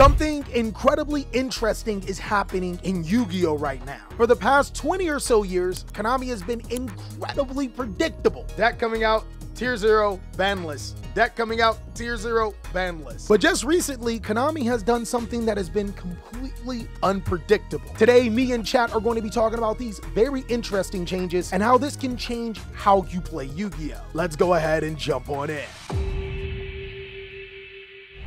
Something incredibly interesting is happening in Yu-Gi-Oh right now. For the past 20 or so years, Konami has been incredibly predictable. Deck coming out, Tier 0, ban list. Deck coming out, Tier 0, ban list. But just recently, Konami has done something that has been completely unpredictable. Today, me and chat are going to be talking about these very interesting changes and how this can change how you play Yu-Gi-Oh. Let's go ahead and jump on in.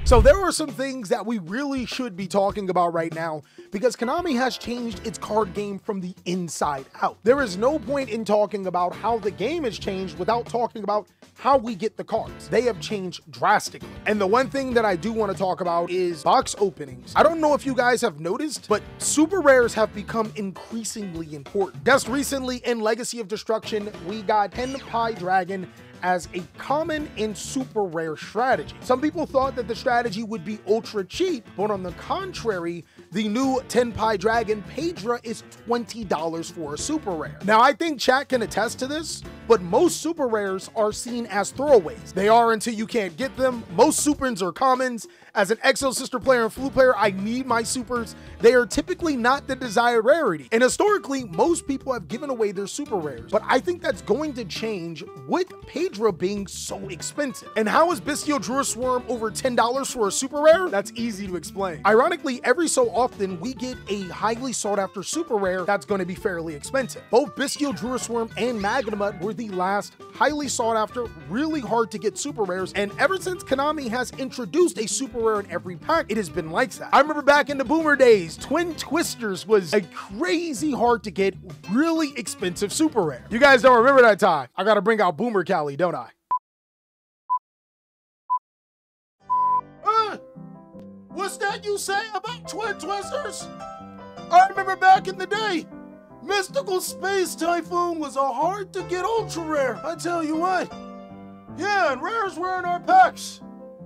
So there are some things that we really should be talking about right now because Konami has changed its card game from the inside out. There is no point in talking about how the game has changed without talking about how we get the cards. They have changed drastically. And the one thing that I do want to talk about is box openings. I don't know if you guys have noticed, but super rares have become increasingly important. Just recently in Legacy of Destruction, we got 10 Pi Dragon as a common and super rare strategy. Some people thought that the strategy would be ultra cheap, but on the contrary, the new 10 Pi Dragon Pedra is $20 for a super rare. Now, I think chat can attest to this, but most super rares are seen as throwaways. They are until you can't get them. Most supers are commons. As an Exo Sister player and Flute player, I need my supers. They are typically not the desired rarity. And historically, most people have given away their super rares. But I think that's going to change with Pedra being so expensive. And how is Bestial Druid Swarm over $10 for a super rare? That's easy to explain. Ironically, every so often, we get a highly sought after super rare that's going to be fairly expensive. Both Bestial Druid Swarm and Magnemite were the last highly sought after, really hard to get super rares. And ever since Konami has introduced a super rare in every pack, it has been like that. I remember back in the Boomer days, Twin Twisters was a crazy hard to get, really expensive super rare. You guys don't remember that time. I gotta bring out Boomer Cali, don't I? What's that you say about Twin Twisters? I remember back in the day, Mystical Space Typhoon was a hard to get ultra rare. I tell you what. Yeah, and rares were in our packs.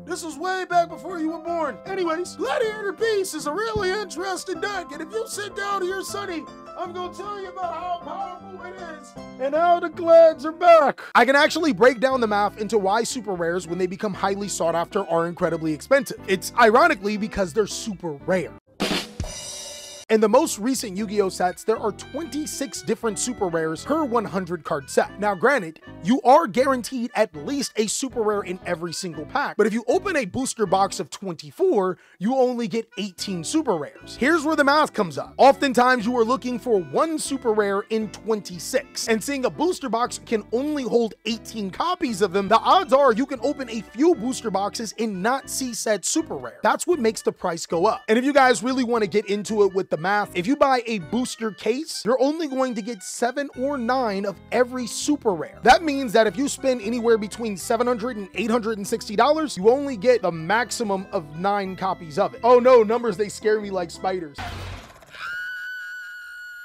This was way back before you were born. Anyways, Gladiator Beast is a really interesting deck, and if you sit down here, Sonny, I'm gonna tell you about how powerful it is and how the Glads are back. I can actually break down the math into why super rares, when they become highly sought after, are incredibly expensive. It's ironically because they're super rare. In the most recent Yu-Gi-Oh sets, there are 26 different super rares per 100 card set. Now granted, you are guaranteed at least a super rare in every single pack, but if you open a booster box of 24, you only get 18 super rares. Here's where the math comes up. Oftentimes you are looking for one super rare in 26, and seeing a booster box can only hold 18 copies of them, the odds are you can open a few booster boxes and not see said super rare. That's what makes the price go up. And if you guys really want to get into it with the math, if you buy a booster case, you're only going to get 7 or 9 of every super rare. That means that if you spend anywhere between $700 and $860, you only get the maximum of 9 copies of it. Oh no, numbers, they scare me like spiders.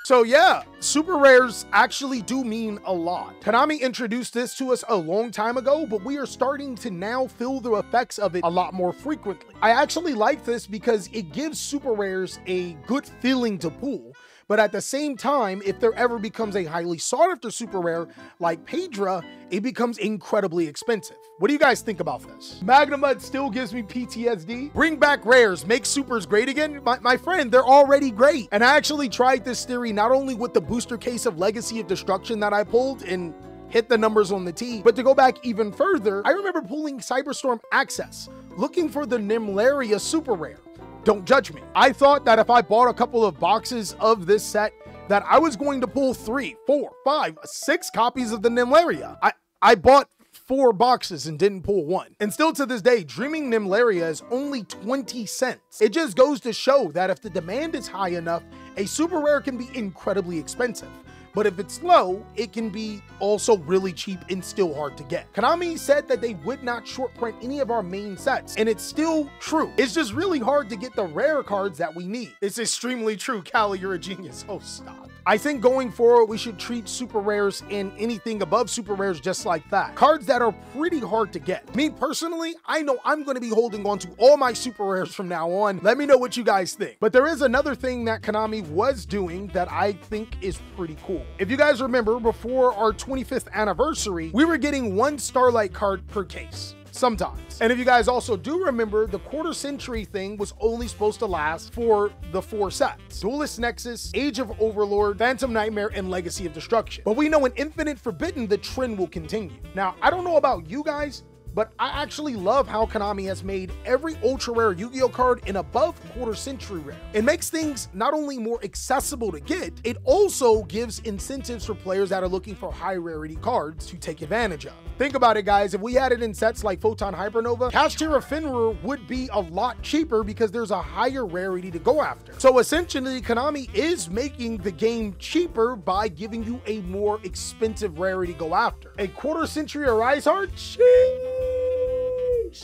So yeah, super rares actually do mean a lot. Konami introduced this to us a long time ago, but we are starting to now feel the effects of it a lot more frequently. I actually like this because it gives super rares a good feeling to pull. But at the same time, if there ever becomes a highly sought after super rare like Pedra, it becomes incredibly expensive. What do you guys think about this? Magnemite still gives me PTSD. Bring back rares, make supers great again? My friend, they're already great. And I actually tried this theory not only with the booster case of Legacy of Destruction that I pulled and hit the numbers on the T, but to go back even further, I remember pulling Cyberstorm Access, looking for the Nimlaria super rare. Don't judge me. I thought that if I bought a couple of boxes of this set, that I was going to pull 3, 4, 5, 6 copies of the Nimlaria. I bought 4 boxes and didn't pull 1. And still to this day, Dreaming Nimlaria is only 20 cents. It just goes to show that if the demand is high enough, a super rare can be incredibly expensive. But if it's low, it can be also really cheap and still hard to get. Konami said that they would not short print any of our main sets, and it's still true. It's just really hard to get the rare cards that we need. It's extremely true. Cali, you're a genius. Oh, stop. I think going forward, we should treat super rares and anything above super rares just like that. Cards that are pretty hard to get. Me personally, I know I'm going to be holding on to all my super rares from now on. Let me know what you guys think. But there is another thing that Konami was doing that I think is pretty cool. If you guys remember, before our 25th anniversary, we were getting 1 Starlight card per case. sometimes. And if you guys also do remember, the quarter century thing was only supposed to last for the 4 sets: Duelist Nexus, Age of Overlord, Phantom Nightmare, and Legacy of Destruction. But we know in Infinite Forbidden, the trend will continue. Now, I don't know about you guys, but I actually love how Konami has made every ultra rare Yu-Gi-Oh card an above quarter century rare. It makes things not only more accessible to get, it also gives incentives for players that are looking for high rarity cards to take advantage of. Think about it, guys. If we had it in sets like Photon Hypernova, Kashtira Fenrir would be a lot cheaper because there's a higher rarity to go after. So essentially, Konami is making the game cheaper by giving you a more expensive rarity to go after. A quarter century Arise Heart?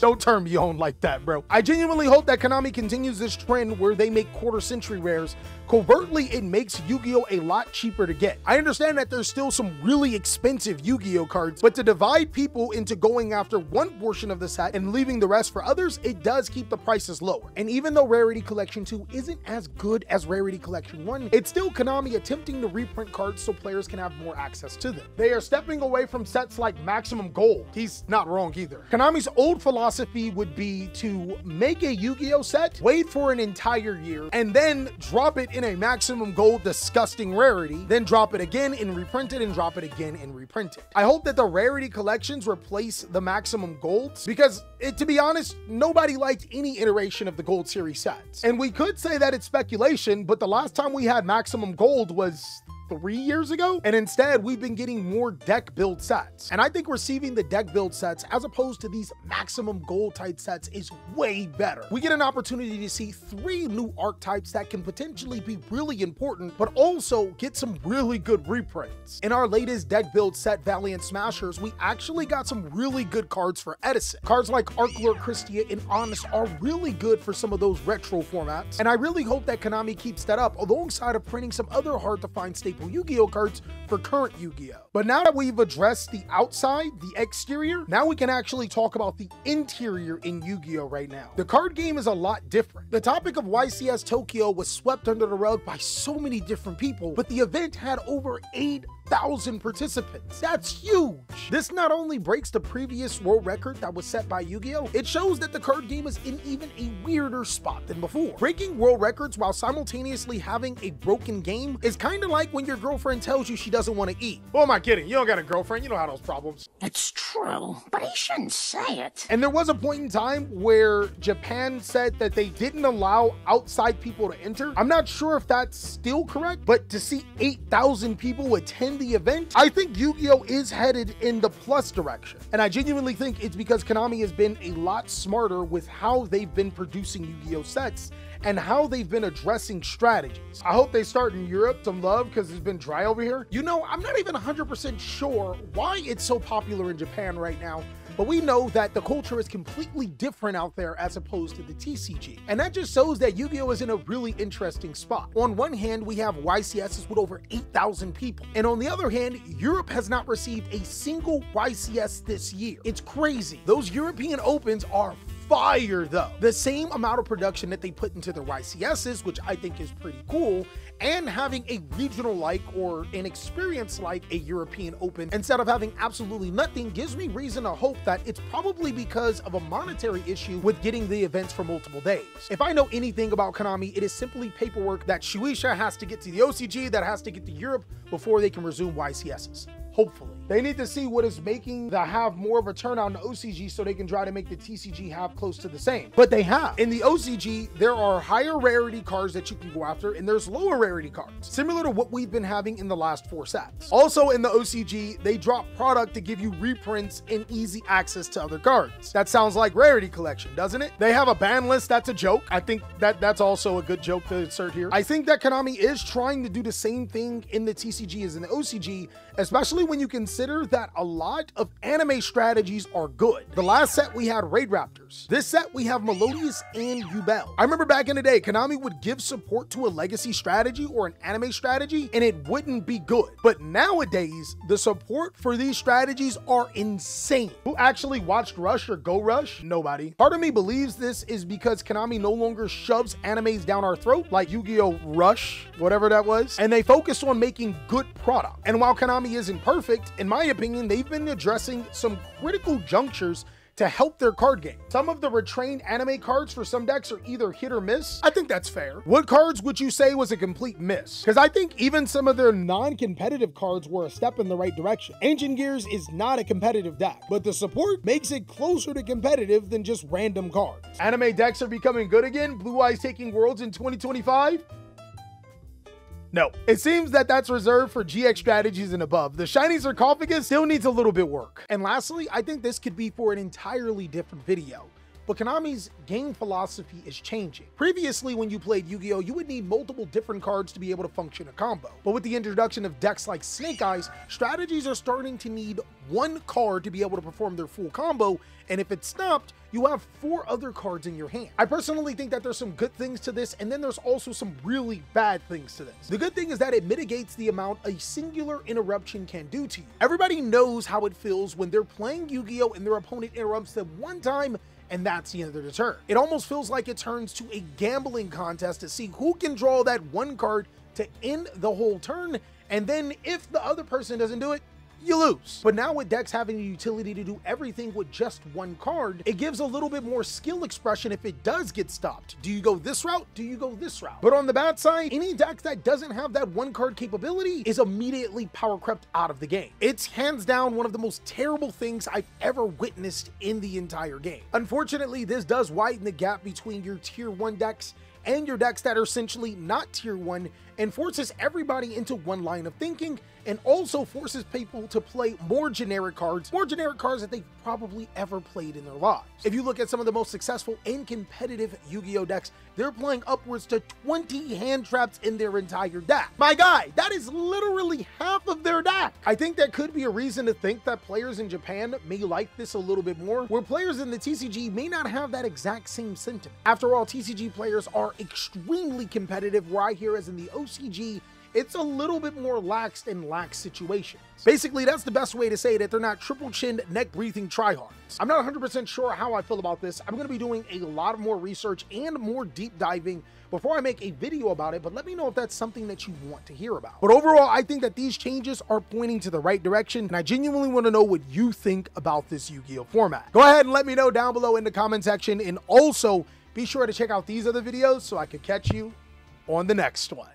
Don't turn me on like that, bro. I genuinely hope that Konami continues this trend where they make quarter century rares. Covertly, it makes Yu-Gi-Oh a lot cheaper to get. I understand that there's still some really expensive Yu-Gi-Oh cards, but to divide people into going after one portion of the set and leaving the rest for others, it does keep the prices lower. And even though Rarity Collection 2 isn't as good as Rarity Collection 1, it's still Konami attempting to reprint cards so players can have more access to them. They are stepping away from sets like Maximum Gold. He's not wrong either. Konami's old philosophy would be to make a Yu-Gi-Oh set, wait for an entire year, and then drop it in a Maximum Gold disgusting rarity, then drop it again and reprint it, and drop it again and reprint it. I hope that the Rarity collections replace the Maximum Golds, because to be honest, nobody liked any iteration of the Gold Series sets. And we could say that it's speculation, but the last time we had Maximum Gold was 3 years ago, and instead we've been getting more deck build sets. And I think receiving the deck build sets as opposed to these Maximum Gold type sets is way better. We get an opportunity to see 3 new archetypes that can potentially be really important, but also get some really good reprints. In our latest deck build set, Valiant Smashers, we actually got some really good cards for Edison. Cards like Arclord Christia and Honest are really good for some of those retro formats, and I really hope that Konami keeps that up alongside of printing some other hard to find staple Yu-Gi-Oh cards for current Yu-Gi-Oh. But now that we've addressed the outside, the exterior, now we can actually talk about the interior in Yu-Gi-Oh right now. The card game is a lot different. The topic of YCS Tokyo was swept under the rug by so many different people, but the event had over 8,000 participants. That's huge. This not only breaks the previous world record that was set by Yu-Gi-Oh, it shows that the card game is in even a weirder spot than before. Breaking world records while simultaneously having a broken game is kind of like when your girlfriend tells you she doesn't want to eat. Who am I kidding? You don't got a girlfriend. You know how those problems. It's true, but he shouldn't say it. And there was a point in time where Japan said that they didn't allow outside people to enter. I'm not sure if that's still correct, but to see 8,000 people attend the event, I think Yu-Gi-Oh is headed in the plus direction. And I genuinely think it's because Konami has been a lot smarter with how they've been producing Yu-Gi-Oh sets and how they've been addressing strategies. I hope they start in Europe some love because it's been dry over here. You know, I'm not even 100% sure why it's so popular in Japan right now, but we know that the culture is completely different out there as opposed to the TCG. And that just shows that Yu-Gi-Oh is in a really interesting spot. On one hand, we have YCSs with over 8,000 people. And on the other hand, Europe has not received a single YCS this year. It's crazy. Those European Opens are fire though. The same amount of production that they put into their YCSs, which I think is pretty cool, and having a regional like or an experience like a European Open instead of having absolutely nothing gives me reason to hope that it's probably because of a monetary issue with getting the events for multiple days. If I know anything about Konami, it is simply paperwork that Shueisha has to get to the OCG, that has to get to Europe before they can resume YCSs. Hopefully. They need to see what is making the have more of a turnout in the OCG so they can try to make the TCG have close to the same. But they have. In the OCG, there are higher rarity cards that you can go after, and there's lower rarity cards, similar to what we've been having in the last 4 sets. Also in the OCG, they drop product to give you reprints and easy access to other cards. That sounds like Rarity Collection, doesn't it? They have a ban list. That's a joke. I think that's also a good joke to insert here. I think that Konami is trying to do the same thing in the TCG as in the OCG, especially when you consider that a lot of anime strategies are good. The last set we had Raid Raptors. This set we have Melodious and Yubel. I remember back in the day, Konami would give support to a legacy strategy or an anime strategy and it wouldn't be good. But nowadays, the support for these strategies are insane. Who actually watched Rush or Go Rush? Nobody. Part of me believes this is because Konami no longer shoves animes down our throat like Yu-Gi-Oh! Rush, whatever that was, and they focus on making good product. And while Konami isn't perfect, in my opinion, they've been addressing some critical junctures to help their card game. Some of the retrained anime cards for some decks are either hit or miss. I think that's fair. What cards would you say was a complete miss? Because I think even some of their non-competitive cards were a step in the right direction. Ancient Gears is not a competitive deck, but the support makes it closer to competitive than just random cards. Anime decks are becoming good again. Blue Eyes taking Worlds in 2025? No. It seems that that's reserved for GX strategies and above. The shiny sarcophagus still needs a little bit work. And lastly, I think this could be for an entirely different video, but Konami's game philosophy is changing. Previously, when you played Yu-Gi-Oh, you would need multiple different cards to be able to function a combo. But with the introduction of decks like Snake Eyes, strategies are starting to need one card to be able to perform their full combo, and if it's stopped, you have 4 other cards in your hand. I personally think that there's some good things to this, and then there's also some really bad things to this. The good thing is that it mitigates the amount a singular interruption can do to you. Everybody knows how it feels when they're playing Yu-Gi-Oh and their opponent interrupts them one time, and that's the end of the turn. It almost feels like it turns to a gambling contest to see who can draw that one card to end the whole turn, and then if the other person doesn't do it, you lose. But now with decks having the utility to do everything with just one card, it gives a little bit more skill expression if it does get stopped. Do you go this route? Do you go this route? But on the bad side, any deck that doesn't have that one card capability is immediately power crept out of the game. It's hands down one of the most terrible things I've ever witnessed in the entire game. Unfortunately, this does widen the gap between your tier 1 decks and your decks that are essentially not tier 1, and forces everybody into one line of thinking, and also forces people to play more generic cards that they've probably ever played in their lives. If you look at some of the most successful and competitive Yu-Gi-Oh decks, they're playing upwards to 20 hand traps in their entire deck. My guy, that is literally half of their deck. I think there could be a reason to think that players in Japan may like this a little bit more, where players in the TCG may not have that exact same sentiment. After all, TCG players are extremely competitive, where I hear as in the OCG, it's a little bit more lax in lax situations. Basically, that's the best way to say that they're not triple-chinned, neck-breathing tryhards. I'm not 100% sure how I feel about this. I'm going to be doing a lot more research and more deep diving before I make a video about it, but let me know if that's something that you want to hear about. But overall, I think that these changes are pointing to the right direction, and I genuinely want to know what you think about this Yu-Gi-Oh format. Go ahead and let me know down below in the comment section, and also be sure to check out these other videos so I can catch you on the next one.